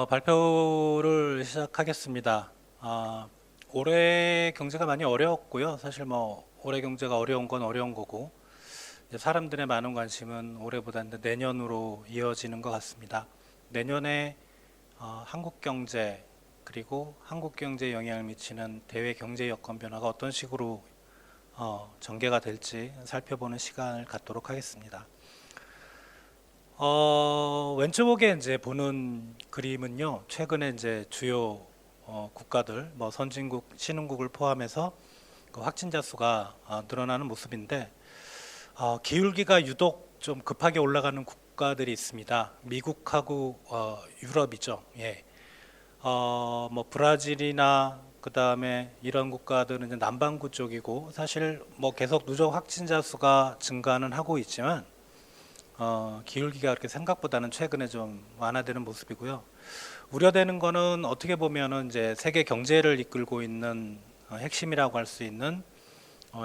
발표를 시작하겠습니다. 올해 경제가 많이 어려웠고요. 사실 뭐 올해 경제가 어려운 건 어려운 거고 이제 사람들의 많은 관심은 올해보다는 내년으로 이어지는 것 같습니다. 내년에 한국 경제 그리고 한국 경제에 영향을 미치는 대외 경제 여건 변화가 어떤 식으로 전개가 될지 살펴보는 시간을 갖도록 하겠습니다. 왼쪽에 이제 보는 그림은요, 최근에 이제 주요 국가들, 뭐 선진국, 신흥국을 포함해서 그 확진자 수가 늘어나는 모습인데, 기울기가 유독 좀 급하게 올라가는 국가들이 있습니다. 미국하고 유럽이죠. 예. 뭐 브라질이나 그 다음에 이런 국가들은 이제 남반구 쪽이고, 사실 뭐 계속 누적 확진자 수가 증가는 하고 있지만, 기울기가 그렇게 생각보다는 최근에 좀 완화되는 모습이고요. 우려되는 거는 어떻게 보면은 이제 세계 경제를 이끌고 있는 핵심이라고 할 수 있는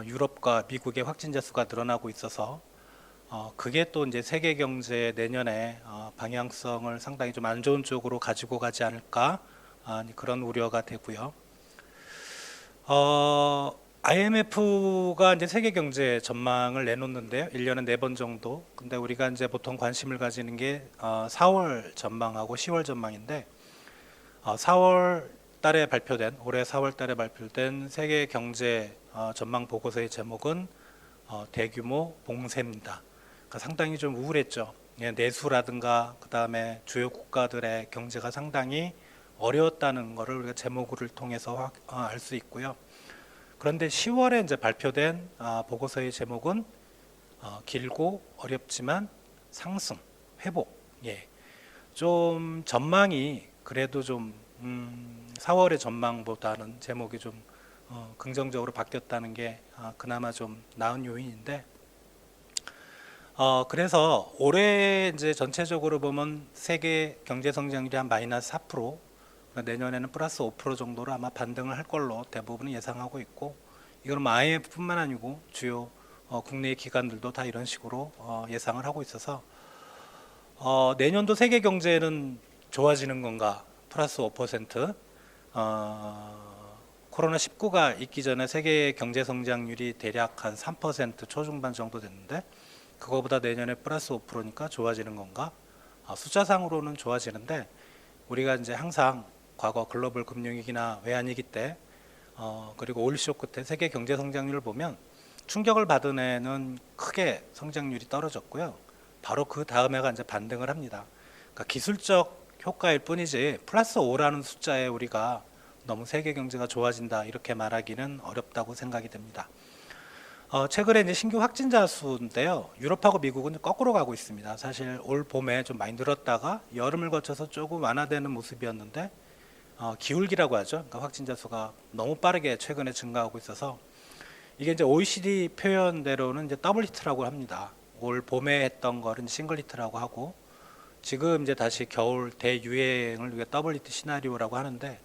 유럽과 미국의 확진자 수가 늘어나고 있어서 그게 또 이제 세계 경제 내년에 방향성을 상당히 좀 안 좋은 쪽으로 가지고 가지 않을까 그런 우려가 되고요. IMF가 이제 세계 경제 전망을 내놓는데요. 1년에 4번 정도. 근데 우리가 이제 보통 관심을 가지는 게 4월 전망하고 10월 전망인데 4월 달에 발표된 올해 4월 달에 발표된 세계 경제 전망 보고서의 제목은 대규모 봉쇄입니다. 그러니까 상당히 좀 우울했죠. 예, 내수라든가 그다음에 주요 국가들의 경제가 상당히 어려웠다는 것을 우리가 제목을 통해서 알 수 있고요. 그런데 10월에 이제 발표된 보고서의 제목은 길고 어렵지만 상승, 회복. 예. 좀 전망이 그래도 좀 4월의 전망보다는 제목이 좀 긍정적으로 바뀌었다는 게 그나마 좀 나은 요인인데 그래서 올해 이제 전체적으로 보면 세계 경제 성장률이 한 마이너스 4%, 내년에는 플러스 5% 정도로 아마 반등을 할 걸로 대부분 예상하고 있고, 이거는 뭐 IMF뿐만 아니고 주요 국내 기관들도 다 이런 식으로 예상을 하고 있어서 내년도 세계 경제는 좋아지는 건가? 플러스 5%. 코로나19가 있기 전에 세계 경제 성장률이 대략 한 3% 초중반 정도 됐는데 그거보다 내년에 플러스 5%니까 좋아지는 건가? 숫자상으로는 좋아지는데 우리가 이제 항상 과거 글로벌 금융위기나 외환위기 때 그리고 오일쇼 끝에 세계 경제 성장률을 보면 충격을 받은 해는 크게 성장률이 떨어졌고요. 바로 그 다음 해가 이제 반등을 합니다. 그러니까 기술적 효과일 뿐이지 플러스 5라는 숫자에 우리가 너무 세계 경제가 좋아진다 이렇게 말하기는 어렵다고 생각이 됩니다. 최근에 이제 신규 확진자 수인데요. 유럽하고 미국은 거꾸로 가고 있습니다. 사실 올 봄에 좀 많이 늘었다가 여름을 거쳐서 조금 완화되는 모습이었는데 기울기라고 하죠. 그러니까 확진자 수가 너무 빠르게 최근에 증가하고 있어서 이게 이제 OECD 표현대로는 이제 더블 히트라고 합니다. 올 봄에 했던 거는 싱글 히트라고 하고 지금 이제 다시 겨울 대유행을 위해 더블 히트 시나리오라고 하는데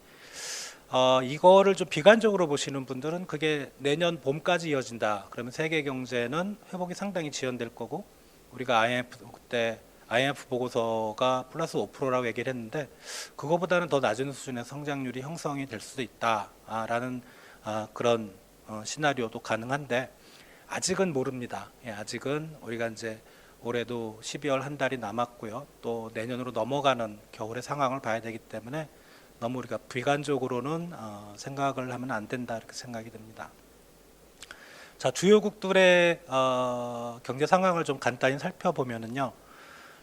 이거를 좀 비관적으로 보시는 분들은 그게 내년 봄까지 이어진다. 그러면 세계 경제는 회복이 상당히 지연될 거고 우리가 IMF 그때 IMF 보고서가 플러스 5%라고 얘기를 했는데 그거보다는 더 낮은 수준의 성장률이 형성이 될 수도 있다라는 그런 시나리오도 가능한데 아직은 모릅니다. 예, 아직은 우리가 이제 올해도 12월 한 달이 남았고요. 또 내년으로 넘어가는 겨울의 상황을 봐야 되기 때문에 너무 우리가 비관적으로는 생각을 하면 안 된다 이렇게 생각이 됩니다. 자, 주요국들의 경제 상황을 좀 간단히 살펴보면은요.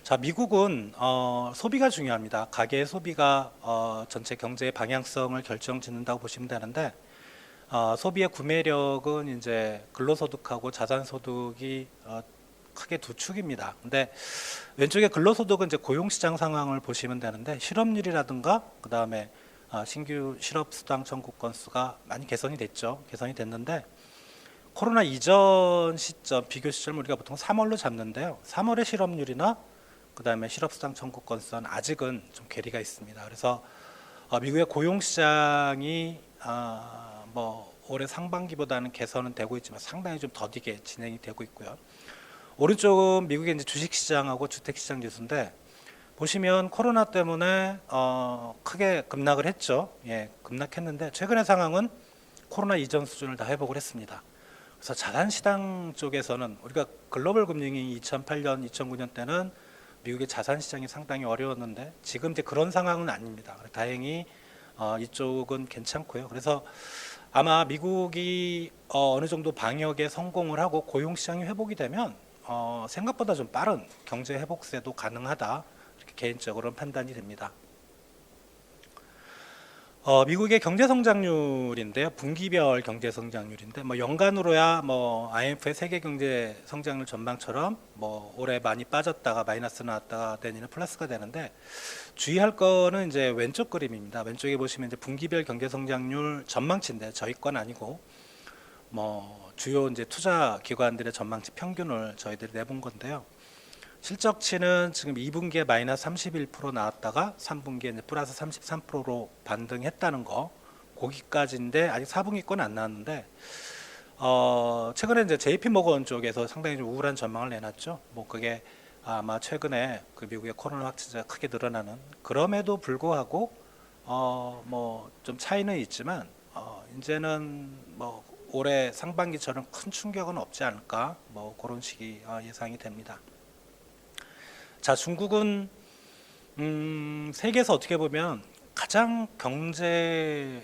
자, 미국은 소비가 중요합니다. 가계의 소비가 전체 경제의 방향성을 결정짓는다고 보시면 되는데 소비의 구매력은 이제 근로소득하고 자산소득이 크게 두 축입니다. 근데 왼쪽에 근로소득은 이제 고용시장 상황을 보시면 되는데 실업률이라든가 그 다음에 신규 실업수당 청구 건수가 많이 개선이 됐죠. 개선이 됐는데 코로나 이전 시점 비교 시점을 우리가 보통 3월로 잡는데요. 3월의 실업률이나 그 다음에 실업수당 청구 건수는 아직은 좀 괴리가 있습니다. 그래서 미국의 고용시장이 뭐 올해 상반기보다는 개선은 되고 있지만 상당히 좀 더디게 진행이 되고 있고요. 오른쪽은 미국의 이제 주식시장하고 주택시장 지수인데 보시면 코로나 때문에 크게 급락을 했죠. 예, 급락했는데 최근의 상황은 코로나 이전 수준을 다 회복을 했습니다. 그래서 자산시장 쪽에서는 우리가 글로벌 금융이 2008년, 2009년 때는 미국의 자산시장이 상당히 어려웠는데 지금 이제 그런 상황은 아닙니다. 다행히 이쪽은 괜찮고요. 그래서 아마 미국이 어느 정도 방역에 성공을 하고 고용시장이 회복이 되면 생각보다 좀 빠른 경제 회복세도 가능하다. 이렇게 개인적으로는 판단이 됩니다. 미국의 경제 성장률인데요. 분기별 경제 성장률인데 뭐 연간으로야 뭐 IMF의 세계 경제 성장률 전망처럼 뭐 올해 많이 빠졌다가 마이너스 나왔다가 내년에 플러스가 되는데 주의할 거는 이제 왼쪽 그림입니다. 왼쪽에 보시면 이제 분기별 경제 성장률 전망치인데 저희 건 아니고 뭐 주요 이제 투자 기관들의 전망치 평균을 저희들이 내본 건데요. 실적치는 지금 2분기에 마이너스 31% 나왔다가 3분기에 이제 플러스 33%로 반등했다는 거, 거기까지인데 아직 4분기 건 안 나왔는데 최근에 이제 JP 모건 쪽에서 상당히 좀 우울한 전망을 내놨죠. 뭐 그게 아마 최근에 그 미국의 코로나 확진자가 크게 늘어나는, 그럼에도 불구하고 뭐 좀 차이는 있지만 이제는 뭐 올해 상반기처럼 큰 충격은 없지 않을까, 뭐 그런 식이 예상이 됩니다. 자, 중국은 세계에서 어떻게 보면 가장 경제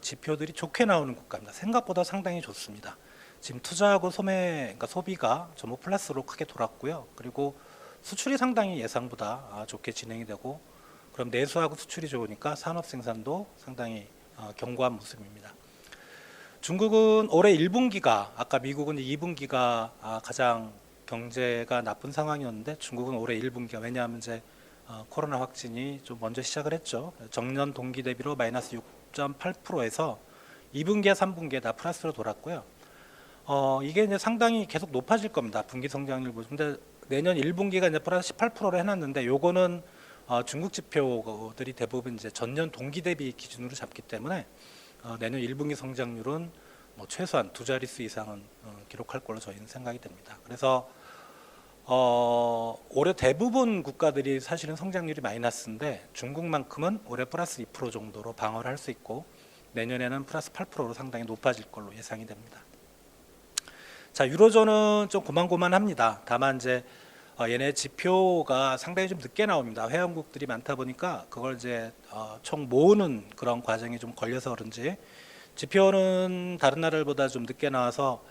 지표들이 좋게 나오는 국가입니다. 생각보다 상당히 좋습니다. 지금 투자하고 그러니까 소비가 전부 플러스로 크게 돌았고요. 그리고 수출이 상당히 예상보다 좋게 진행이 되고, 그럼 내수하고 수출이 좋으니까 산업 생산도 상당히 견고한 모습입니다. 중국은 올해 1분기가, 아까 미국은 2분기가 가장 경제가 나쁜 상황이었는데 중국은 올해 1분기가, 왜냐하면 이제 코로나 확진이 좀 먼저 시작을 했죠. 정년 동기 대비로 마이너스 6.8%에서 2분기와 3분기에 다 플러스로 돌았고요. 이게 이제 상당히 계속 높아질 겁니다. 분기 성장률 보시면. 근데 내년 1분기가 이제 플러스 18%로 해놨는데 요거는 중국 지표들이 대부분 이제 전년 동기 대비 기준으로 잡기 때문에 내년 1분기 성장률은 뭐 최소한 두 자릿수 이상은 기록할 걸로 저희는 생각이 됩니다. 그래서 올해 대부분 국가들이 사실은 성장률이 마이너스인데 중국만큼은 올해 플러스 2% 정도로 방어를 할 수 있고 내년에는 플러스 8%로 상당히 높아질 걸로 예상이 됩니다. 자, 유로존은 좀 고만고만합니다. 다만 이제 얘네 지표가 상당히 좀 늦게 나옵니다. 회원국들이 많다 보니까 그걸 이제 총 모으는 그런 과정이 좀 걸려서 그런지 지표는 다른 나라들보다 좀 늦게 나와서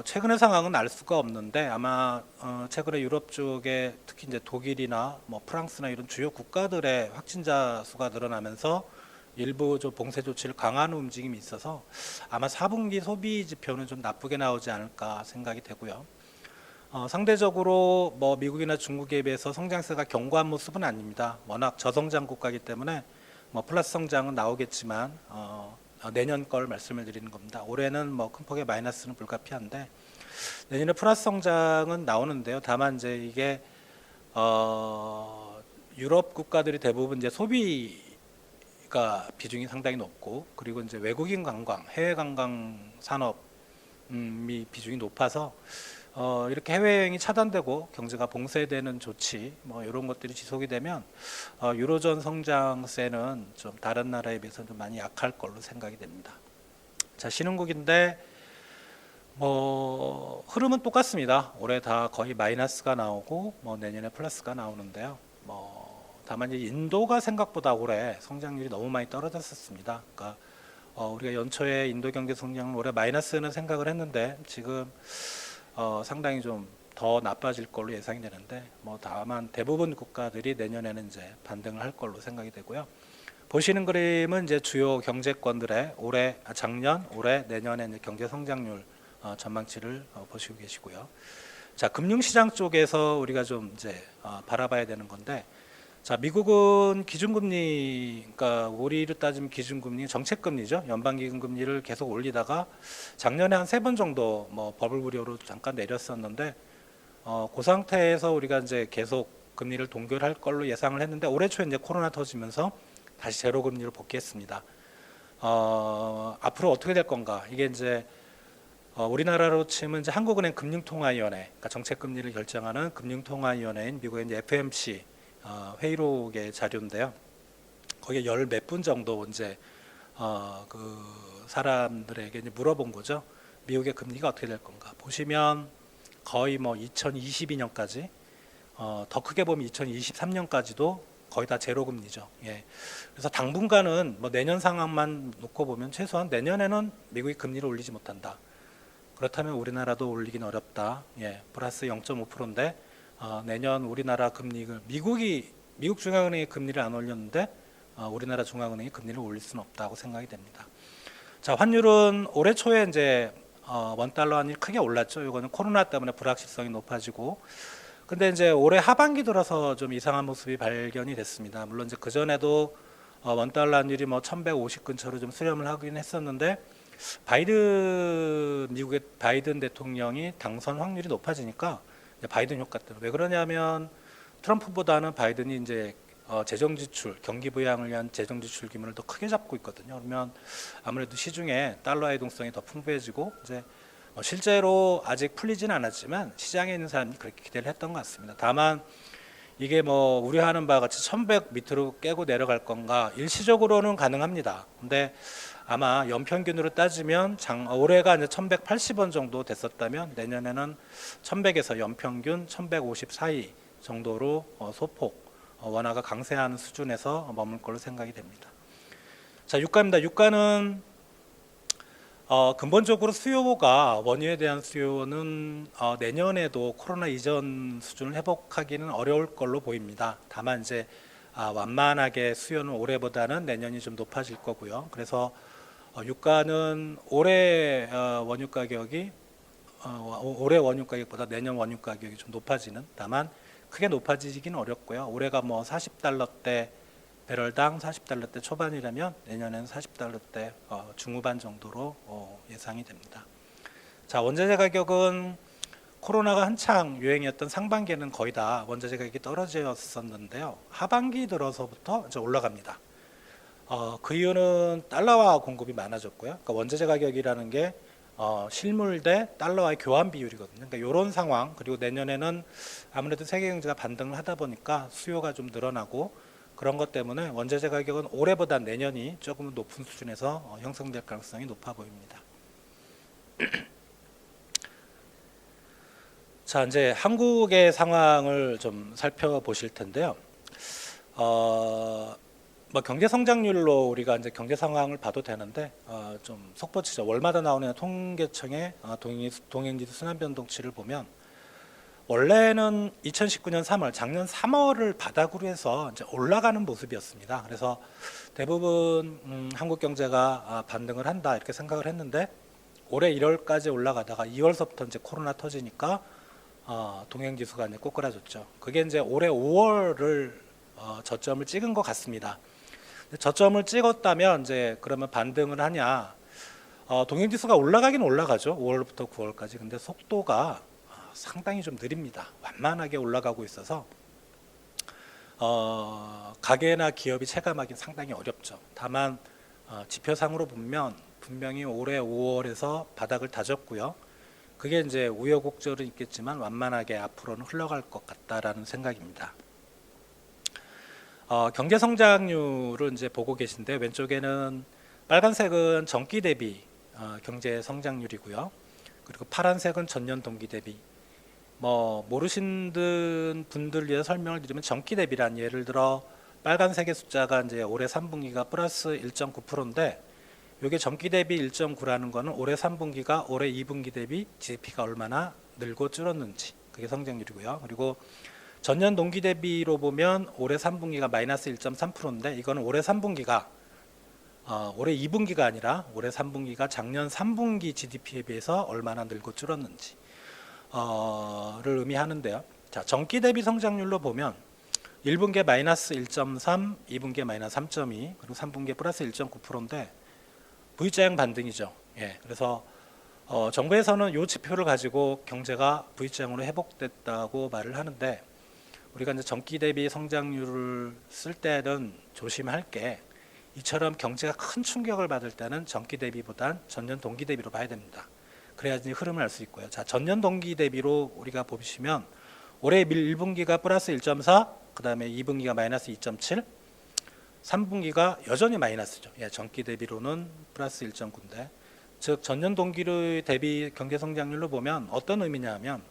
최근의 상황은 알 수가 없는데 아마 최근에 유럽 쪽에 특히 이제 독일이나 뭐 프랑스나 이런 주요 국가들의 확진자 수가 늘어나면서 일부 좀 봉쇄 조치를 강화하는 움직임이 있어서 아마 4분기 소비 지표는 좀 나쁘게 나오지 않을까 생각이 되고요. 상대적으로 뭐 미국이나 중국에 비해서 성장세가 견고한 모습은 아닙니다. 워낙 저성장 국가이기 때문에 뭐 플러스 성장은 나오겠지만 내년 걸 말씀을 드리는 겁니다. 올해는 뭐 큰 폭의 마이너스는 불가피한데 내년에 플러스 성장은 나오는데요. 다만 이제 이게 유럽 국가들이 대부분 이제 소비가 비중이 상당히 높고 그리고 이제 외국인 관광, 해외 관광 산업이 비중이 높아서 이렇게 해외여행이 차단되고 경제가 봉쇄되는 조치 뭐 이런 것들이 지속이 되면 유로존 성장세는 좀 다른 나라에 비해서 좀 많이 약할 걸로 생각이 됩니다. 자, 신흥국인데 뭐 흐름은 똑같습니다. 올해 다 거의 마이너스가 나오고 뭐 내년에 플러스가 나오는데요. 뭐 다만 이제 인도가 생각보다 올해 성장률이 너무 많이 떨어졌었습니다. 그러니까 우리가 연초에 인도 경제 성장률 올해 마이너스는 생각을 했는데 지금 상당히 좀 더 나빠질 걸로 예상이 되는데 뭐 다만 대부분 국가들이 내년에는 이제 반등을 할 걸로 생각이 되고요. 보시는 그림은 이제 주요 경제권들의 작년, 올해, 내년에 이제 경제 성장률 전망치를 보시고 계시고요. 자, 금융시장 쪽에서 우리가 좀 이제 바라봐야 되는 건데, 자, 미국은 기준금리, 그러니까 우리로 따지면 기준금리, 정책금리죠. 연방기금금리를 계속 올리다가 작년에 한 3번 정도 뭐 버블 불효로 잠깐 내렸었는데, 그 상태에서 우리가 이제 계속 금리를 동결할 걸로 예상을 했는데 올해 초에 이제 코로나 터지면서 다시 제로 금리로 복귀했습니다. 앞으로 어떻게 될 건가? 이게 이제 우리나라로 치면 이제 한국은행 금융통화위원회, 그러니까 정책금리를 결정하는 금융통화위원회인 미국의 이제 FMC 회의록의 자료인데요. 거기에 열 몇 분 정도 이제 그 사람들에게 이제 물어본 거죠. 미국의 금리가 어떻게 될 건가. 보시면 거의 뭐 2022년까지 더 크게 보면 2023년까지도 거의 다 제로 금리죠. 예. 그래서 당분간은 뭐 내년 상황만 놓고 보면 최소한 내년에는 미국이 금리를 올리지 못한다. 그렇다면 우리나라도 올리긴 어렵다. 예. 플러스 0.5%인데 내년 우리나라 금리를 미국 중앙은행이 금리를 안 올렸는데 우리나라 중앙은행이 금리를 올릴 수는 없다고 생각이 됩니다. 자, 환율은 올해 초에 이제 원달러 환율이 크게 올랐죠. 이거는 코로나 때문에 불확실성이 높아지고, 근데 이제 올해 하반기 들어서 좀 이상한 모습이 발견이 됐습니다. 물론 이제 그 전에도 원달러 환율이 뭐 1,150 근처로 좀 수렴을 하긴 했었는데, 미국의 바이든 대통령이 당선 확률이 높아지니까 바이든 효과 때문에. 왜 그러냐면 트럼프보다는 바이든이 이제 재정 지출, 경기 부양을 위한 재정 지출 규모를 더 크게 잡고 있거든요. 그러면 아무래도 시중에 달러의 이동성이 더 풍부해지고, 이제 실제로 아직 풀리지는 않았지만 시장에 있는 사람이 그렇게 기대를 했던 것 같습니다. 다만 이게 뭐 우려하는 바와 같이 1,100 밑으로 깨고 내려갈 건가, 일시적으로는 가능합니다. 근데 아마 연평균으로 따지면 올해가 이제 1,180원 정도 됐었다면 내년에는 1,100에서 연평균 1,150 사이 정도로 소폭 원화가 강세하는 수준에서 머물 걸로 생각이 됩니다. 자, 유가입니다. 유가는 근본적으로 수요가, 원유에 대한 수요는 내년에도 코로나 이전 수준을 회복하기는 어려울 걸로 보입니다. 다만 이제 완만하게 수요는 올해보다는 내년이 좀 높아질 거고요. 그래서 유가는 올해 원유 가격이 올해 원유 가격보다 내년 원유 가격이 좀 높아지는, 다만 크게 높아지기는 어렵고요. 올해가 뭐 40달러대 배럴당 40달러대 초반이라면 내년에는 40달러대 중후반 정도로 예상이 됩니다. 자, 원자재 가격은 코로나가 한창 유행이었던 상반기에는 거의 다 원자재 가격이 떨어졌었는데요. 하반기 들어서부터 이제 올라갑니다. 그 이유는 달러화 공급이 많아졌고요. 그러니까 원자재 가격이라는 게 실물 대 달러와의 교환 비율이거든요. 그러니까 이런 상황, 그리고 내년에는 아무래도 세계 경제가 반등을 하다 보니까 수요가 좀 늘어나고, 그런 것 때문에 원자재 가격은 올해보다 내년이 조금 높은 수준에서 형성될 가능성이 높아 보입니다. 자, 이제 한국의 상황을 좀 살펴보실 텐데요. 뭐 경제 성장률로 우리가 이제 경제 상황을 봐도 되는데 좀 속보치죠. 월마다 나오는 통계청의 동행지수 순환 변동치를 보면 원래는 2019년 3월, 작년 3월을 바닥으로 해서 이제 올라가는 모습이었습니다. 그래서 대부분 한국 경제가 반등을 한다 이렇게 생각을 했는데, 올해 1월까지 올라가다가 2월서부터 이제 코로나 터지니까 동행지수가 이제 꼬꾸라졌죠. 그게 이제 올해 5월을 저점을 찍은 것 같습니다. 저점을 찍었다면 이제 그러면 반등을 하냐? 동행지수가 올라가긴 올라가죠. 5월부터 9월까지. 근데 속도가 상당히 좀 느립니다. 완만하게 올라가고 있어서 가게나 기업이 체감하기는 상당히 어렵죠. 다만 지표상으로 보면 분명히 올해 5월에서 바닥을 다졌고요. 그게 이제 우여곡절은 있겠지만 완만하게 앞으로는 흘러갈 것 같다라는 생각입니다. 경제 성장률을 이제 보고 계신데, 왼쪽에는 빨간색은 전기 대비 경제 성장률이고요. 그리고 파란색은 전년 동기 대비. 뭐 모르시는 분들 위해 설명을 드리면 전기 대비란, 예를 들어 빨간색의 숫자가 이제 올해 3분기가 플러스 1.9%인데, 이게 전기 대비 1.9라는 거는 올해 3분기가 올해 2분기 대비 GDP가 얼마나 늘고 줄었는지, 그게 성장률이고요. 그리고 전년 동기 대비로 보면 올해 3분기가 마이너스 1.3%인데, 이거는 올해 3분기가 올해 2분기가 아니라 올해 3분기가 작년 3분기 GDP에 비해서 얼마나 늘고 줄었는지 를 의미하는데요. 자, 전기 대비 성장률로 보면 1분기에 마이너스 1.3, 2분기에 마이너스 3.2, 그리고 3분기에 플러스 1.9%인데 V자형 반등이죠. 예, 그래서 정부에서는 이 지표를 가지고 경제가 V자형으로 회복됐다고 말을 하는데, 우리가 이제 전기 대비 성장률을 쓸 때는 조심할 게, 이처럼 경제가 큰 충격을 받을 때는 전기 대비보단 전년 동기 대비로 봐야 됩니다. 그래야지 흐름을 알 수 있고요. 자, 전년 동기 대비로 우리가 보시면 올해 1분기가 플러스 1.4, 그다음에 2분기가 마이너스 2.7, 3분기가 여전히 마이너스죠. 예, 전기 대비로는 플러스 1.9인데, 즉 전년 동기를 대비 경제 성장률로 보면 어떤 의미냐 하면,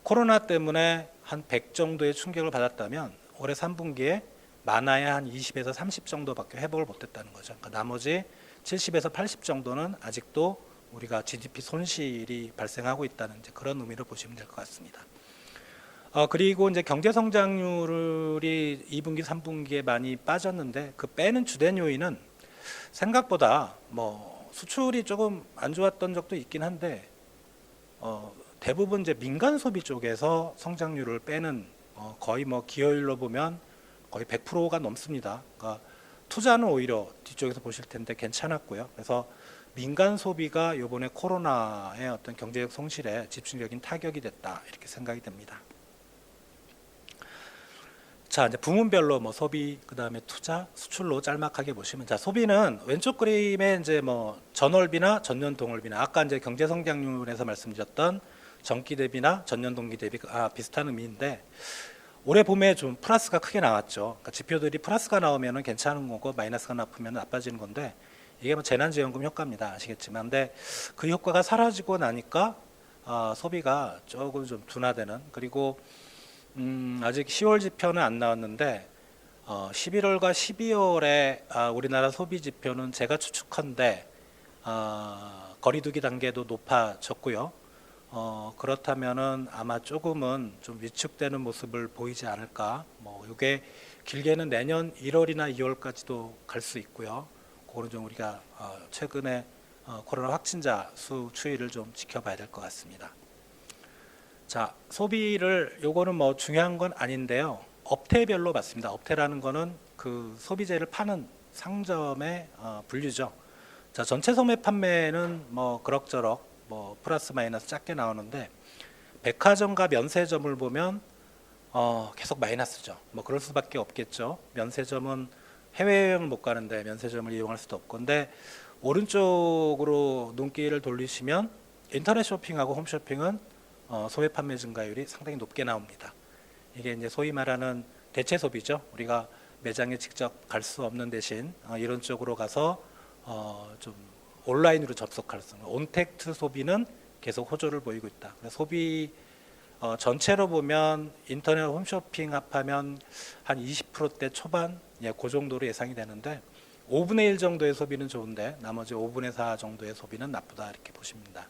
코로나 때문에 한 100 정도의 충격을 받았다면 올해 3분기에 많아야 한 20에서 30 정도밖에 회복을 못했다는 거죠. 그러니까 나머지 70에서 80 정도는 아직도 우리가 GDP 손실이 발생하고 있다는 이제 그런 의미로 보시면 될 것 같습니다. 그리고 이제 경제 성장률이 2분기, 3분기에 많이 빠졌는데, 그 빼는 주된 요인은 생각보다 뭐 수출이 조금 안 좋았던 적도 있긴 한데, 대부분 이제 민간 소비 쪽에서 성장률을 빼는, 거의 뭐 기여율로 보면 거의 100%가 넘습니다. 그러니까 투자는 오히려 뒤쪽에서 보실 텐데 괜찮았고요. 그래서 민간 소비가 이번에 코로나의 어떤 경제적 손실에 집중적인 타격이 됐다, 이렇게 생각이 됩니다. 자, 이제 부문별로 뭐 소비, 그다음에 투자, 수출로 짤막하게 보시면, 자, 소비는 왼쪽 그림에 이제 뭐 전월비나 전년 동월비나, 아까 이제 경제 성장률에서 말씀드렸던 전기 대비나 전년 동기 대비 비슷한 의미인데, 올해 봄에 좀 플러스가 크게 나왔죠. 그러니까 지표들이 플러스가 나오면은 괜찮은 거고 마이너스가 나쁘면 나빠지는 건데, 이게 뭐 재난지원금 효과입니다. 아시겠지만, 근데 그 효과가 사라지고 나니까 소비가 조금 좀 둔화되는, 그리고 아직 10월 지표는 안 나왔는데 11월과 12월에 우리나라 소비 지표는 제가 추측한데 거리두기 단계도 높아졌고요. 그렇다면은 아마 조금은 좀 위축되는 모습을 보이지 않을까. 뭐 이게 길게는 내년 1월이나 2월까지도 갈 수 있고요. 그거는 좀 우리가 최근에 코로나 확진자 수 추이를 좀 지켜봐야 될 것 같습니다. 자, 소비를, 요거는 뭐 중요한 건 아닌데요. 업태별로 봤습니다. 업태라는 거는 그 소비재를 파는 상점의 분류죠. 자, 전체 소매 판매는 뭐 그럭저럭 뭐 플러스 마이너스 작게 나오는데, 백화점과 면세점을 보면 계속 마이너스죠. 뭐 그럴 수밖에 없겠죠. 면세점은 해외여행을 못 가는데 면세점을 이용할 수도 없고, 근데 오른쪽으로 눈길을 돌리시면 인터넷 쇼핑하고 홈쇼핑은 소매 판매 증가율이 상당히 높게 나옵니다. 이게 이제 소위 말하는 대체 소비죠. 우리가 매장에 직접 갈 수 없는 대신 이런 쪽으로 가서 좀 온라인으로 접속할 수 있는 온택트 소비는 계속 호조를 보이고 있다. 소비 전체로 보면 인터넷 홈쇼핑 합하면 한 20%대 초반, 예, 그 정도로 예상이 되는데, 5분의 1 정도의 소비는 좋은데 나머지 5분의 4 정도의 소비는 나쁘다, 이렇게 보십니다.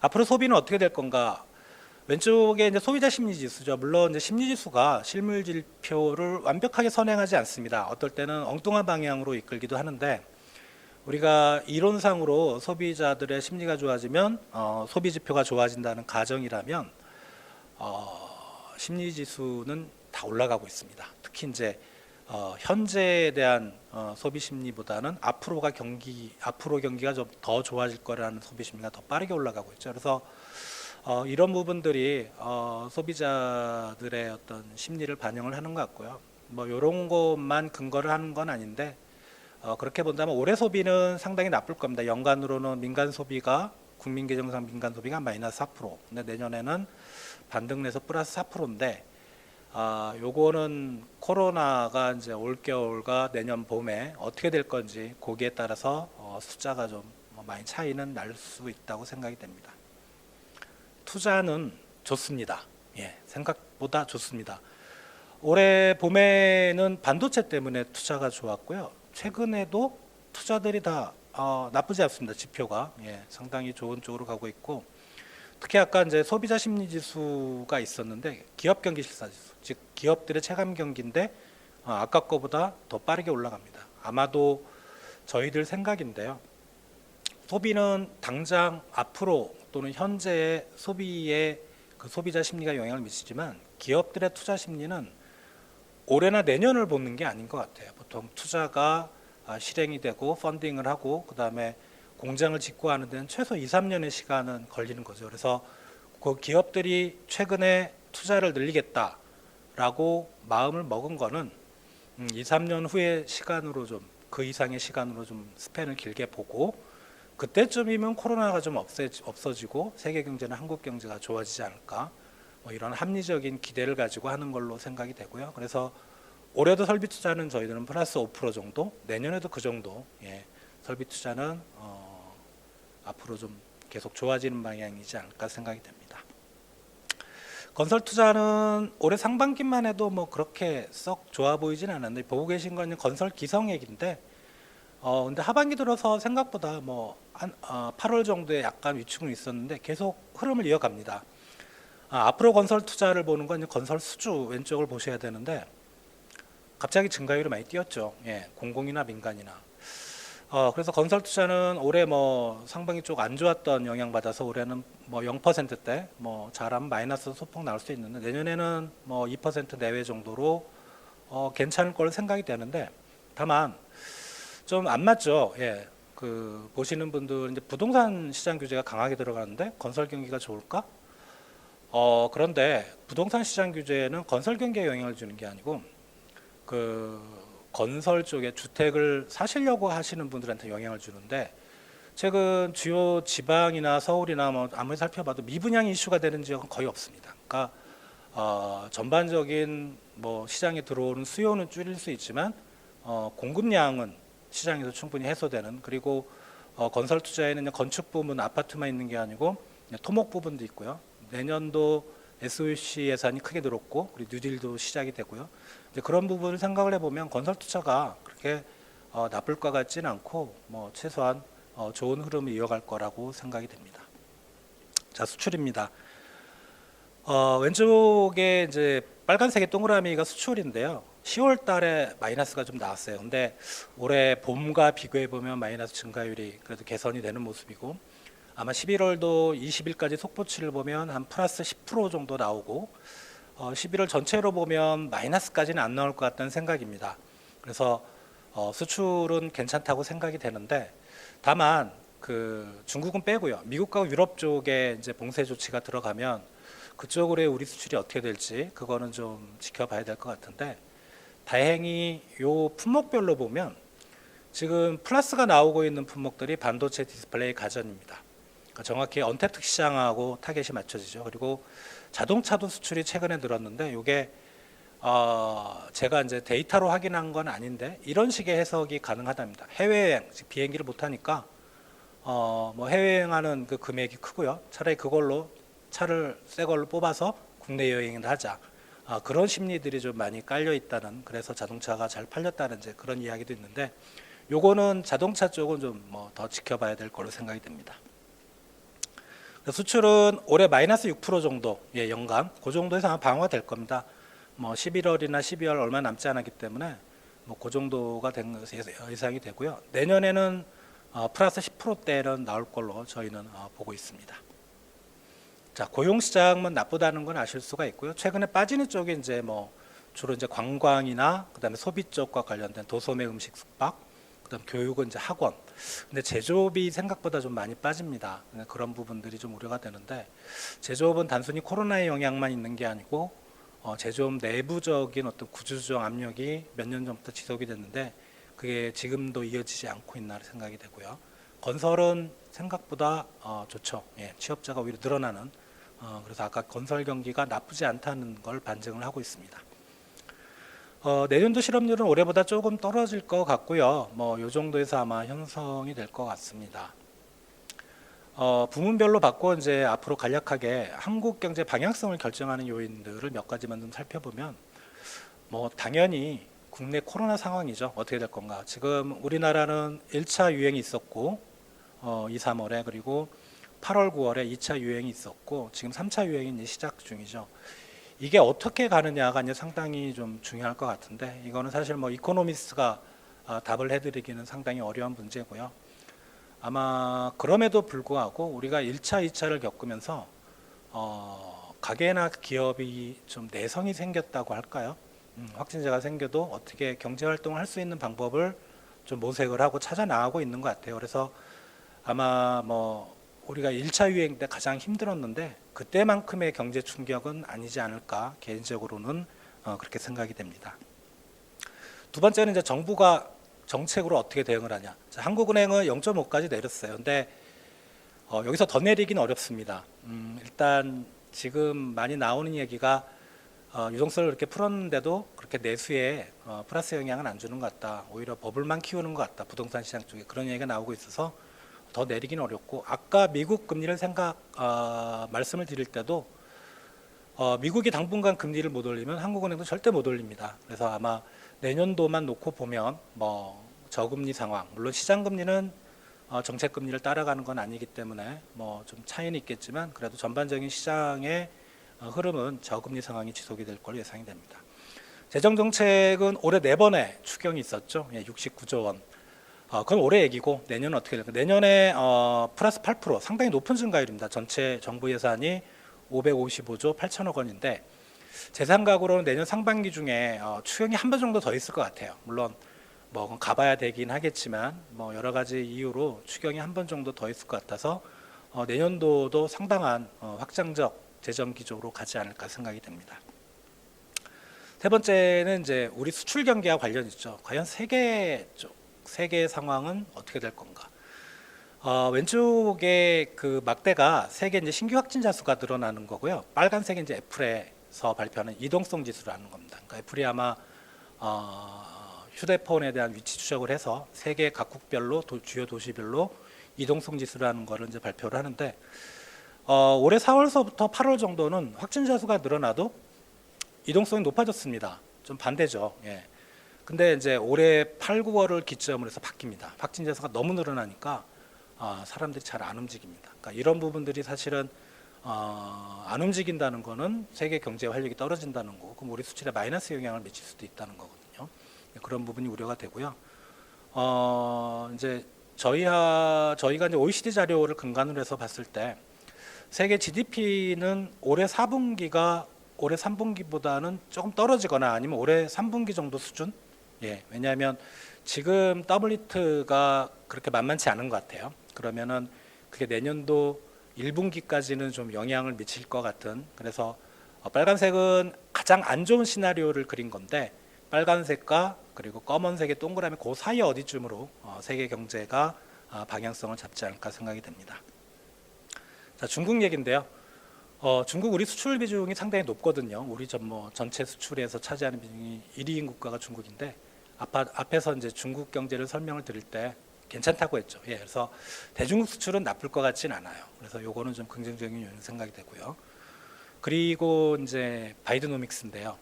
앞으로 소비는 어떻게 될 건가? 왼쪽에 이제 소비자 심리 지수죠. 물론 이제 심리 지수가 실물 지표를 완벽하게 선행하지 않습니다. 어떨 때는 엉뚱한 방향으로 이끌기도 하는데, 우리가 이론상으로 소비자들의 심리가 좋아지면 소비 지표가 좋아진다는 가정이라면 심리 지수는 다 올라가고 있습니다. 특히 이제 현재에 대한 소비 심리보다는 앞으로 경기가 좀 더 좋아질 거라는 소비 심리가 더 빠르게 올라가고 있죠. 그래서 이런 부분들이 소비자들의 어떤 심리를 반영을 하는 것 같고요. 뭐 이런 것만 근거를 하는 건 아닌데, 그렇게 본다면 올해 소비는 상당히 나쁠 겁니다. 연간으로는 민간 소비가, 국민 계정상 민간 소비가 마이너스 4%, 근데 내년에는 반등 내서 플러스 4%인데, 요거는 코로나가 이제 올 겨울과 내년 봄에 어떻게 될 건지 거기에 따라서 숫자가 좀 많이 차이는 날 수 있다고 생각이 됩니다. 투자는 좋습니다. 예, 생각보다 좋습니다. 올해 봄에는 반도체 때문에 투자가 좋았고요. 최근에도 투자들이 다 나쁘지 않습니다. 지표가, 예, 상당히 좋은 쪽으로 가고 있고, 특히 아까 이제 소비자 심리 지수가 있었는데 기업 경기 실사 지수, 즉 기업들의 체감 경기인데 아까 거보다 더 빠르게 올라갑니다. 아마도 저희들 생각인데요. 소비는 당장 앞으로 또는 현재의 소비에 그 소비자 심리가 영향을 미치지만, 기업들의 투자 심리는 올해나 내년을 보는 게 아닌 것 같아요. 보통 투자가 실행이 되고 펀딩을 하고 그다음에 공장을 짓고 하는 데는 최소 2, 3년의 시간은 걸리는 거죠. 그래서 그 기업들이 최근에 투자를 늘리겠다라고 마음을 먹은 거는 2, 3년 후의 시간으로 좀, 그 이상의 시간으로 좀 스팬을 길게 보고, 그때쯤이면 코로나가 좀 없어지고 세계 경제나 한국 경제가 좋아지지 않을까, 뭐 이런 합리적인 기대를 가지고 하는 걸로 생각이 되고요. 그래서 올해도 설비 투자는 저희들은 플러스 5% 정도, 내년에도 그 정도, 설비 투자는 앞으로 좀 계속 좋아지는 방향이지 않을까 생각이 됩니다. 건설 투자는 올해 상반기만 해도 뭐 그렇게 썩 좋아 보이진 않았는데, 보고 계신 건 건설 기성액인데, 근데 하반기 들어서 생각보다 뭐 한 8월 정도에 약간 위축은 있었는데 계속 흐름을 이어갑니다. 앞으로 건설 투자를 보는 건 건설 수주 왼쪽을 보셔야 되는데, 갑자기 증가율이 많이 뛰었죠. 공공이나 민간이나. 그래서 건설 투자는 올해 뭐 상반기 쪽 안 좋았던 영향 받아서 올해는 뭐 0%대, 뭐 잘하면 마이너스 소폭 나올 수 있는데, 내년에는 뭐 2% 내외 정도로 괜찮을 걸로 생각이 되는데, 다만 좀 안 맞죠. 그 보시는 분들 이제 부동산 시장 규제가 강하게 들어가는데 건설 경기가 좋을까? 그런데 부동산 시장 규제는 건설 경기에 영향을 주는 게 아니고 그 건설 쪽에 주택을 사시려고 하시는 분들한테 영향을 주는데, 최근 주요 지방이나 서울이나 뭐 아무리 살펴봐도 미분양 이슈가 되는 지역은 거의 없습니다. 그러니까 전반적인 뭐 시장에 들어오는 수요는 줄일 수 있지만 공급량은 시장에서 충분히 해소되는, 그리고 건설 투자에는 건축 부분 아파트만 있는 게 아니고 토목 부분도 있고요. 내년도 SOC 예산이 크게 늘었고 우리 뉴딜도 시작이 되고요. 이제 그런 부분을 생각을 해보면 건설 투자가 그렇게 나쁠 것 같지는 않고 뭐 최소한 좋은 흐름을 이어갈 거라고 생각이 됩니다. 자, 수출입니다. 왼쪽에 이제 빨간색의 동그라미가 수출인데요. 10월 달에 마이너스가 좀 나왔어요. 근데 올해 봄과 비교해 보면 마이너스 증가율이 그래도 개선이 되는 모습이고, 아마 11월도 20일까지 속보치를 보면 한 플러스 10% 정도 나오고 11월 전체로 보면 마이너스까지는 안 나올 것 같다는 생각입니다. 그래서 수출은 괜찮다고 생각이 되는데, 다만 그 중국은 빼고요. 미국과 유럽 쪽에 이제 봉쇄 조치가 들어가면 그쪽으로의 우리 수출이 어떻게 될지 그거는 좀 지켜봐야 될 것 같은데, 다행히 요 품목별로 보면 지금 플러스가 나오고 있는 품목들이 반도체, 디스플레이, 가전입니다. 그러니까 정확히 언택트 시장하고 타겟이 맞춰지죠. 그리고 자동차도 수출이 최근에 늘었는데, 이게 제가 이제 데이터로 확인한 건 아닌데 이런 식의 해석이 가능하답니다. 해외여행, 즉 비행기를 못 타니까 뭐 해외여행하는 그 금액이 크고요. 차라리 그걸로 차를 새 걸로 뽑아서 국내 여행을 하자. 그런 심리들이 좀 많이 깔려 있다는, 그래서 자동차가 잘 팔렸다는 이제 그런 이야기도 있는데, 요거는 자동차 쪽은 좀 뭐 더 지켜봐야 될 걸로 생각이 됩니다. 수출은 올해 마이너스 6% 정도, 연간 그 정도에서 아마 방어될 겁니다. 뭐 11월이나 12월 얼마 남지 않았기 때문에 뭐 그 정도가 된 예상이 되고요. 내년에는 플러스 10%대는 나올 걸로 저희는 보고 있습니다. 자, 고용 시장은 나쁘다는 건 아실 수가 있고요. 최근에 빠지는 쪽이 이제 뭐 주로 이제 관광이나 그다음에 소비 쪽과 관련된 도소매, 음식, 숙박, 그다음 교육은 이제 학원. 근데 제조업이 생각보다 좀 많이 빠집니다. 그런 부분들이 좀 우려가 되는데, 제조업은 단순히 코로나의 영향만 있는 게 아니고 제조업 내부적인 어떤 구조조정 압력이 몇 년 전부터 지속이 됐는데 그게 지금도 이어지지 않고 있나 생각이 되고요. 건설은 생각보다 좋죠. 취업자가 오히려 늘어나는. 그래서 아까 건설 경기가 나쁘지 않다는 걸 반증을 하고 있습니다. 내년도 실업률은 올해보다 조금 떨어질 것 같고요. 뭐 이 정도에서 아마 형성이 될 것 같습니다. 부문별로 봤고 이제 앞으로 간략하게 한국 경제 방향성을 결정하는 요인들을 몇 가지만 좀 살펴보면, 뭐 당연히 국내 코로나 상황이죠. 어떻게 될 건가. 지금 우리나라는 1차 유행이 있었고 2, 3월에, 그리고 8월, 9월에 2차 유행이 있었고 지금 3차 유행이 이제 시작 중이죠. 이게 어떻게 가느냐가 이제 상당히 좀 중요할 것 같은데, 이거는 사실 뭐 이코노미스트가 답을 해드리기는 상당히 어려운 문제고요. 아마 그럼에도 불구하고 우리가 1차, 2차를 겪으면서 가게나 기업이 좀 내성이 생겼다고 할까요? 확진자가 생겨도 어떻게 경제 활동을 할 수 있는 방법을 좀 모색을 하고 찾아 나가고 있는 것 같아요. 그래서 아마 뭐 우리가 1차 유행 때 가장 힘들었는데 그때만큼의 경제 충격은 아니지 않을까, 개인적으로는 그렇게 생각이 됩니다. 두 번째는 이제 정부가 정책으로 어떻게 대응을 하냐. 자, 한국은행은 0.5까지 내렸어요. 근데 여기서 더 내리긴 어렵습니다. 일단 지금 많이 나오는 얘기가 유동성을 그렇게 풀었는데도 그렇게 내수에 플러스 영향은 안 주는 것 같다. 오히려 버블만 키우는 것 같다. 부동산 시장 쪽에 그런 얘기가 나오고 있어서 더 내리긴 어렵고, 아까 미국 금리를 말씀을 드릴 때도 미국이 당분간 금리를 못 올리면 한국은행도 절대 못 올립니다. 그래서 아마 내년도만 놓고 보면 뭐 저금리 상황, 물론 시장 금리는 정책 금리를 따라가는 건 아니기 때문에 뭐 좀 차이는 있겠지만 그래도 전반적인 시장의 흐름은 저금리 상황이 지속이 될 걸로 예상이 됩니다. 재정 정책은 올해 4번의 추경이 있었죠. 69조 원. 그건 올해 얘기고 내년은 어떻게 될까? 내년에 플러스 8% 상당히 높은 증가율입니다. 전체 정부 예산이 555조 8천억 원인데 제 생각으로는 내년 상반기 중에 추경이 한 번 정도 더 있을 것 같아요. 물론 뭐 가봐야 되긴 하겠지만 뭐 여러 가지 이유로 추경이 한 번 정도 더 있을 것 같아서 내년도도 상당한 확장적 재정 기조로 가지 않을까 생각이 됩니다. 세 번째는 이제 우리 수출 경기와 관련 있죠. 과연 세계 상황은 어떻게 될 건가? 왼쪽에 그 막대가 세계 이제 신규 확진자 수가 늘어나는 거고요. 빨간색이 이제 애플에서 발표하는 이동성 지수라는 겁니다. 그러니까 애플이 아마 휴대폰에 대한 위치 추적을 해서 세계 각국별로 주요 도시별로 이동성 지수라는 거를 이제 발표를 하는데 올해 4월서부터 8월 정도는 확진자 수가 늘어나도 이동성이 높아졌습니다. 좀 반대죠. 예. 근데 이제 올해 8, 9월을 기점으로 해서 바뀝니다. 확진자 수가 너무 늘어나니까 사람들이 잘 안 움직입니다. 그러니까 이런 부분들이 사실은 안 움직인다는 거는 세계 경제 활력이 떨어진다는 거고, 그럼 우리 수출에 마이너스 영향을 미칠 수도 있다는 거거든요. 그런 부분이 우려가 되고요. 이제 저희가 이제 OECD 자료를 근간으로 해서 봤을 때 세계 GDP는 올해 4분기가 올해 3분기보다는 조금 떨어지거나 아니면 올해 3분기 정도 수준. 예, 왜냐하면 지금 더블히트가 그렇게 만만치 않은 것 같아요. 그러면은 그게 내년도 1분기까지는 좀 영향을 미칠 것 같은, 그래서 빨간색은 가장 안 좋은 시나리오를 그린 건데 빨간색과 그리고 검은색의 동그라미 그 사이 어디쯤으로 세계 경제가 방향성을 잡지 않을까 생각이 됩니다. 자, 중국 얘기인데요. 중국 우리 수출 비중이 상당히 높거든요. 우리 전체 수출에서 차지하는 비중이 1위인 국가가 중국인데 앞에서 이제 중국 경제를 설명을 드릴 때 괜찮다고 했죠. 예, 그래서 대중국 수출은 나쁠 것 같진 않아요. 그래서 요거는 좀 긍정적인 요인 생각이 되고요. 그리고 이제 바이드노믹스인데요.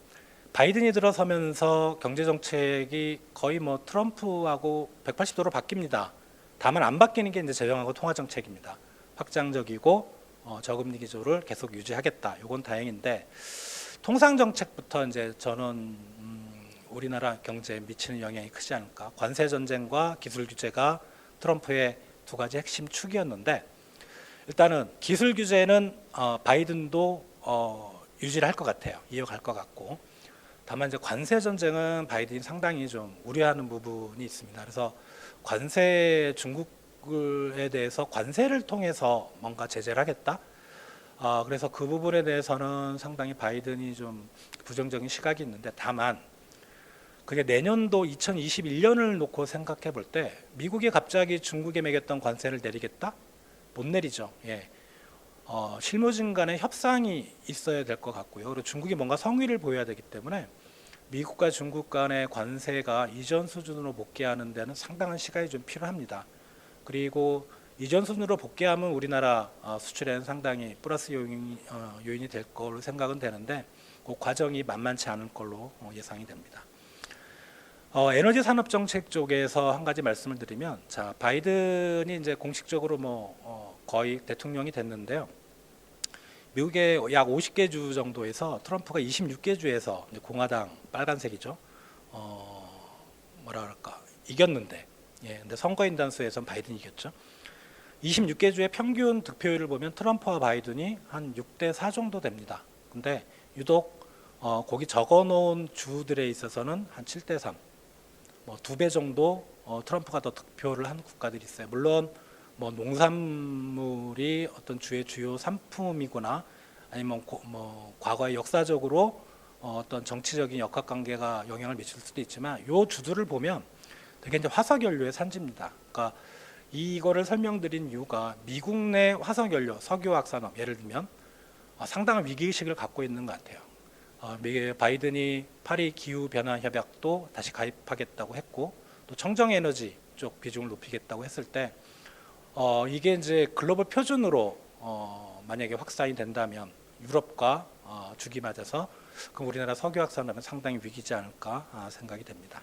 바이든이 들어서면서 경제 정책이 거의 뭐 트럼프하고 180도로 바뀝니다. 다만 안 바뀌는 게 이제 재정하고 통화 정책입니다. 확장적이고 저금리 기조를 계속 유지하겠다. 이건 다행인데 통상 정책부터 이제 저는 우리나라 경제에 미치는 영향이 크지 않을까. 관세 전쟁과 기술 규제가 트럼프의 두 가지 핵심 축이었는데 일단은 기술 규제는 바이든도 유지를 할 것 같아요. 이어갈 것 같고. 다만 이제 관세 전쟁은 바이든이 상당히 좀 우려하는 부분이 있습니다. 그래서 중국에 대해서 관세를 통해서 뭔가 제재를 하겠다. 그래서 그 부분에 대해서는 상당히 바이든이 좀 부정적인 시각이 있는데, 다만 그게 내년도 2021년을 놓고 생각해 볼 때 미국이 갑자기 중국에 매겼던 관세를 내리겠다? 못 내리죠. 예. 실무진 간의 협상이 있어야 될 것 같고요. 그리고 중국이 뭔가 성의를 보여야 되기 때문에 미국과 중국 간의 관세가 이전 수준으로 복귀하는 데는 상당한 시간이 좀 필요합니다. 그리고 이전 수준으로 복귀하면 우리나라 수출에는 상당히 플러스 요인이 될 걸로 생각은 되는데 그 과정이 만만치 않을 걸로 예상이 됩니다. 에너지 산업 정책 쪽에서 한 가지 말씀을 드리면, 자, 바이든이 이제 공식적으로 거의 대통령이 됐는데요. 미국의 약 50개 주 정도에서 트럼프가 26개 주에서 공화당 빨간색이죠. 뭐라 그럴까 이겼는데, 예, 근데 선거인 단수에선 바이든이 이겼죠. 26개 주의 평균 득표율을 보면 트럼프와 바이든이 한 6대4 정도 됩니다. 근데 유독 거기 적어놓은 주들에 있어서는 한 7대3, 뭐 2배 정도 트럼프가 더 득표를 한 국가들이 있어요. 물론 뭐 농산물이 어떤 주의 주요 상품이거나 아니면 과거의 역사적으로 어떤 정치적인 역학관계가 영향을 미칠 수도 있지만 요 주들을 보면 되게 이제 화석연료의 산지입니다. 그러니까 이거를 설명드린 이유가 미국 내 화석연료, 석유화학 산업, 예를 들면 상당한 위기의식을 갖고 있는 것 같아요. 바이든이 파리 기후변화 협약도 다시 가입하겠다고 했고 또 청정에너지 쪽 비중을 높이겠다고 했을 때 이게 이제 글로벌 표준으로 만약에 확산이 된다면 유럽과 죽이 맞아서 그럼 우리나라 석유화학 산업은 상당히 위기지 않을까 생각이 됩니다.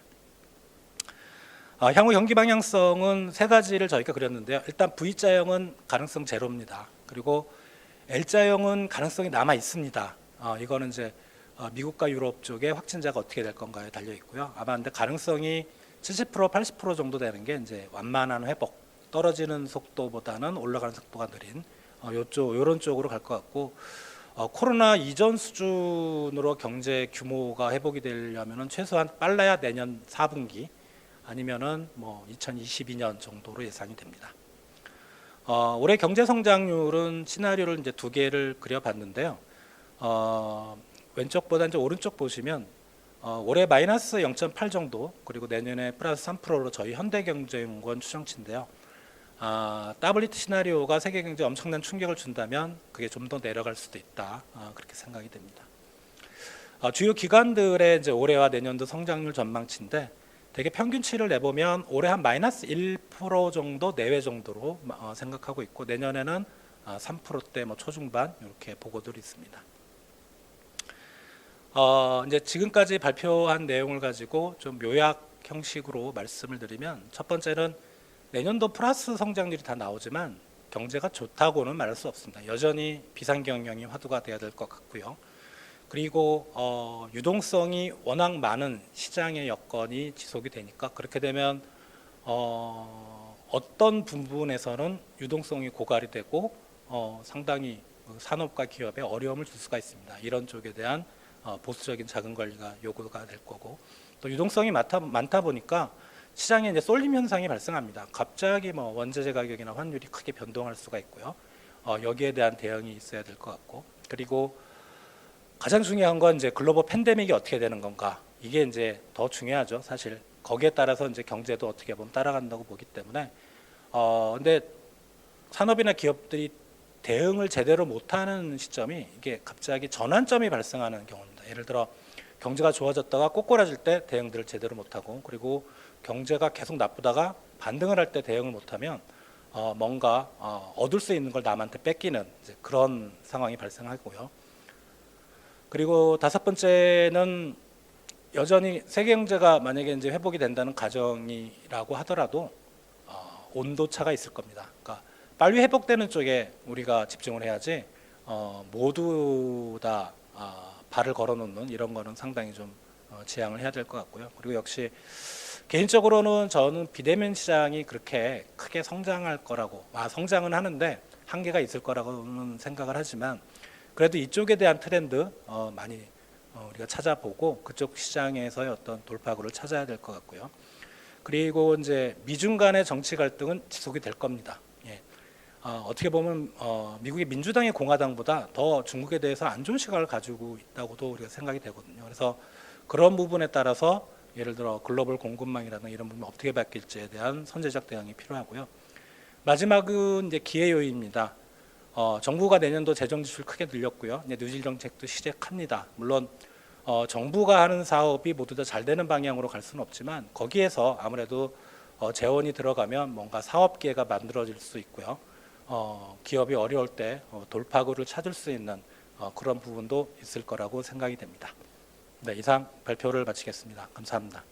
향후 경기 방향성은 세 가지를 저희가 그렸는데요. 일단 V자형은 가능성 제로입니다. 그리고 L자형은 가능성이 남아 있습니다. 이거는 이제 미국과 유럽 쪽에 확진자가 어떻게 될 건가에 달려 있고요. 아마 근데 가능성이 70% 80% 정도 되는 게 이제 완만한 회복, 떨어지는 속도보다는 올라가는 속도가 느린 이런 쪽으로 갈 것 같고 코로나 이전 수준으로 경제 규모가 회복이 되려면은 최소한 빨라야 내년 4분기 아니면은 뭐 2022년 정도로 예상이 됩니다. 올해 경제 성장률은 시나리오를 이제 두 개를 그려봤는데요. 왼쪽보다 이제 오른쪽 보시면 올해 마이너스 0.8 정도 그리고 내년에 플러스 3%로 저희 현대경제연구원 추정치인데요. WT 시나리오가 세계 경제에 엄청난 충격을 준다면 그게 좀 더 내려갈 수도 있다. 그렇게 생각이 됩니다. 주요 기관들의 이제 올해와 내년도 성장률 전망치인데 되게 평균치를 내보면 올해 한 마이너스 1% 정도 내외 정도로 생각하고 있고 내년에는 3%대 뭐 초중반 이렇게 보고들이 있습니다. 이제 지금까지 발표한 내용을 가지고 좀 요약 형식으로 말씀을 드리면 첫 번째는 내년도 플러스 성장률이 다 나오지만 경제가 좋다고는 말할 수 없습니다. 여전히 비상경영이 화두가 돼야 될 것 같고요. 그리고 유동성이 워낙 많은 시장의 여건이 지속이 되니까 그렇게 되면 어떤 부분에서는 유동성이 고갈이 되고 상당히 산업과 기업에 어려움을 줄 수가 있습니다. 이런 쪽에 대한 보수적인 자금 관리가 요구가 될 거고 또 유동성이 많다 보니까 시장에 이제 쏠림 현상이 발생합니다. 갑자기 뭐 원자재 가격이나 환율이 크게 변동할 수가 있고요. 여기에 대한 대응이 있어야 될 것 같고 그리고 가장 중요한 건 이제 글로벌 팬데믹이 어떻게 되는 건가 이게 이제 더 중요하죠. 사실 거기에 따라서 이제 경제도 어떻게 보면 따라간다고 보기 때문에 근데 산업이나 기업들이 대응을 제대로 못하는 시점이 이게 갑자기 전환점이 발생하는 경우입니다. 예를 들어 경제가 좋아졌다가 꼬꾸라질 때 대응들을 제대로 못하고 그리고 경제가 계속 나쁘다가 반등을 할 때 대응을 못하면 뭔가 얻을 수 있는 걸 남한테 뺏기는 이제 그런 상황이 발생하고요. 그리고 다섯 번째는 여전히 세계 경제가 만약에 이제 회복이 된다는 가정이라고 하더라도 온도 차가 있을 겁니다. 그러니까 빨리 회복되는 쪽에 우리가 집중을 해야지 모두 다 발을 걸어놓는 이런 거는 상당히 좀 지양을 해야 될 것 같고요. 그리고 역시 개인적으로는 저는 비대면 시장이 그렇게 크게 성장할 거라고 성장은 하는데 한계가 있을 거라고는 생각을 하지만 그래도 이쪽에 대한 트렌드 많이 우리가 찾아보고 그쪽 시장에서의 어떤 돌파구를 찾아야 될 것 같고요. 그리고 이제 미중 간의 정치 갈등은 지속이 될 겁니다. 예. 어떻게 보면 미국의 민주당이 공화당보다 더 중국에 대해서 안 좋은 시각을 가지고 있다고도 우리가 생각이 되거든요. 그래서 그런 부분에 따라서 예를 들어 글로벌 공급망이라든가 이런 부분 어떻게 바뀔지에 대한 선제적 대응이 필요하고요. 마지막은 이제 기회 요인입니다. 정부가 내년도 재정 지출 크게 늘렸고요. 이제 누질 정책도 시작합니다. 물론 정부가 하는 사업이 모두 다 잘 되는 방향으로 갈 수는 없지만 거기에서 아무래도 재원이 들어가면 뭔가 사업 기회가 만들어질 수 있고요. 기업이 어려울 때 돌파구를 찾을 수 있는 그런 부분도 있을 거라고 생각이 됩니다. 네, 이상 발표를 마치겠습니다. 감사합니다.